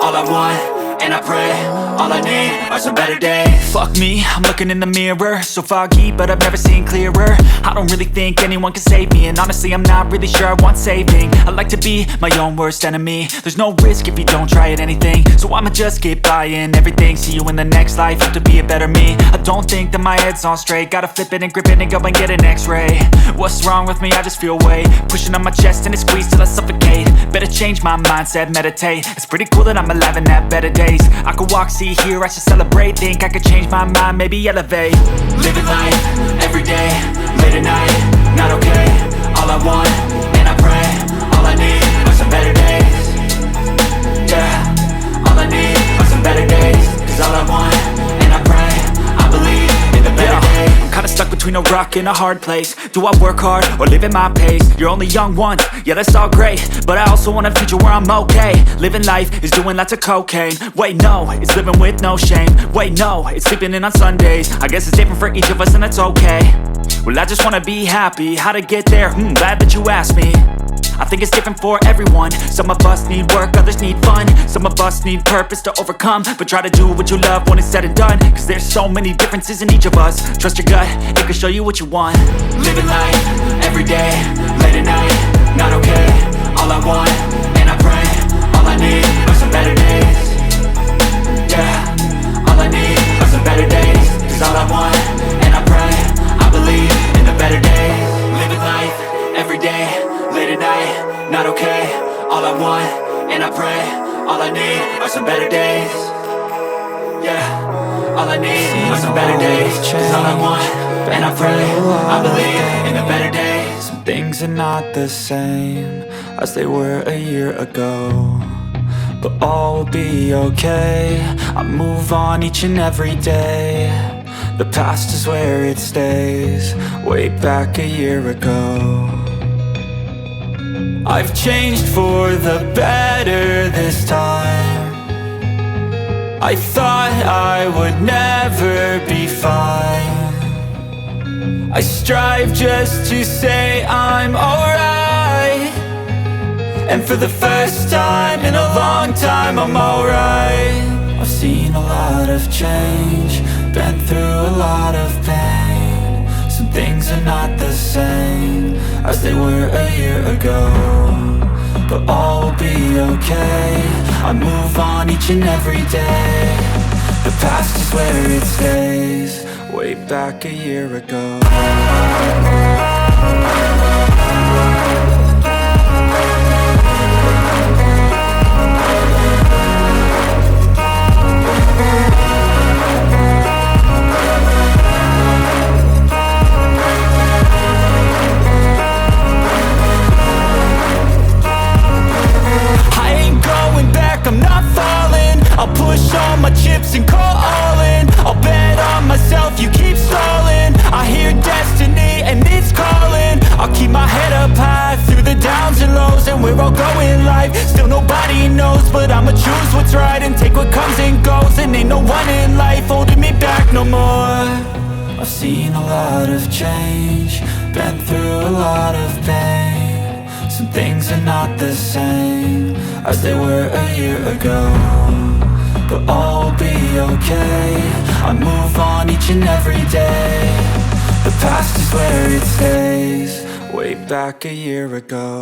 all I want, and I pray, all I need are some better days. Fuck me, I'm looking in the mirror, so foggy, but I've never seen clearer. I don't really think anyone can save me, and honestly I'm not really sure I want saving. I like to be my own worst enemy. There's no risk if you don't try at anything, so I'ma just keep buying everything. See you in the next life, have to be a better me. I don't think that my head's on straight, gotta flip it and grip it and go and get an x-ray. What's wrong with me? I just feel weight pushing on my chest and it squeezes till I suffocate. Better change my mindset, meditate. It's pretty cool that I'm alive and have better days. I could walk, see, hear, I should celebrate. Think I could change my mind, maybe elevate. Living life, everyday, late at night, not okay. All I want, and I pray, all I need are some better days. Yeah, all I need are some better days. Cause all I want, and I pray, I believe in the better days. I'm kinda stuck between a rock and a hard place. Do I work hard or live at my pace? You're only young once, yeah that's all great, but I also want a future where I'm okay. Living life is doing lots of cocaine. Wait no, it's living with no shame. Wait no, it's sleeping in on Sundays. I guess it's different for each of us and that's okay. Well I just wanna be happy, how to get there? Glad that you asked me. I think it's different for everyone. Some of us need work, others need fun. Some of us need purpose to overcome. But try to do what you love when it's said and done. Cause there's so many differences in each of us. Trust your gut, it can show you what you want. Living life, everyday, late at night, not okay. All I want, and I pray, all I need are some better days. Yeah, all I need are some better days. Cause all I want, and I pray, I believe in the better days. Living life, everyday, late at night, not okay. All I want, and I pray, all I need are some better days. Yeah, all I need are some better days. Cause all I want, and I pray, I believe in the better days. Some things are not the same as they were a year ago, but all will be okay. I move on each and every day. The past is where it stays, way back a year ago. I've changed for the better this time. I thought I would never be fine. I strive just to say I'm alright, and for the first time in a long time I'm alright. I've seen a lot of change, been through a lot of pain. Some things are not the same as they were a year ago, but all will be okay. I move on each and every day. The past is where it stays, way back a year ago. I'm not falling, I'll push all my chips and call all in. I'll bet on myself, you keep stalling. I hear destiny and it's calling. I'll keep my head up high through the downs and lows, and we're all going life. Still nobody knows, but I'ma choose what's right and take what comes and goes. And ain't no one in life holding me back no more. I've seen a lot of change, been through a lot of pain. Some things are not the same as they were a year ago, but all will be okay. I move on each and every day. The past is where it stays, way back a year ago.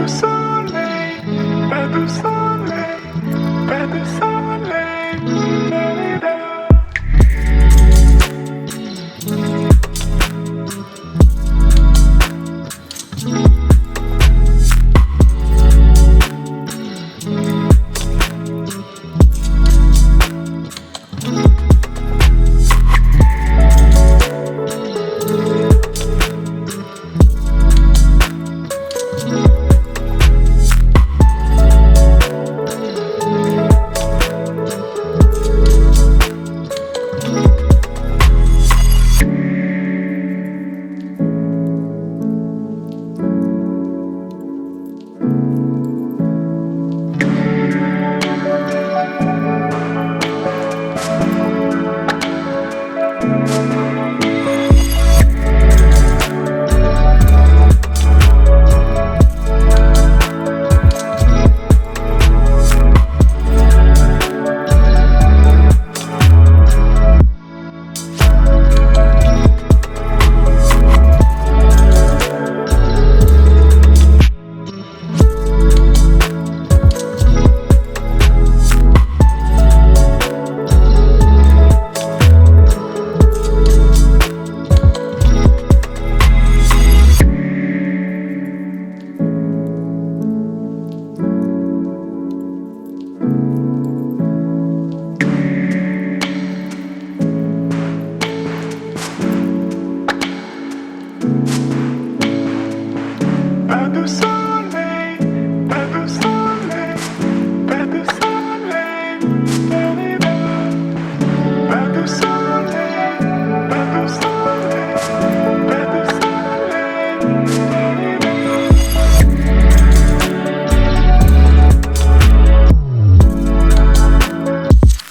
du soleil, pas de soleil.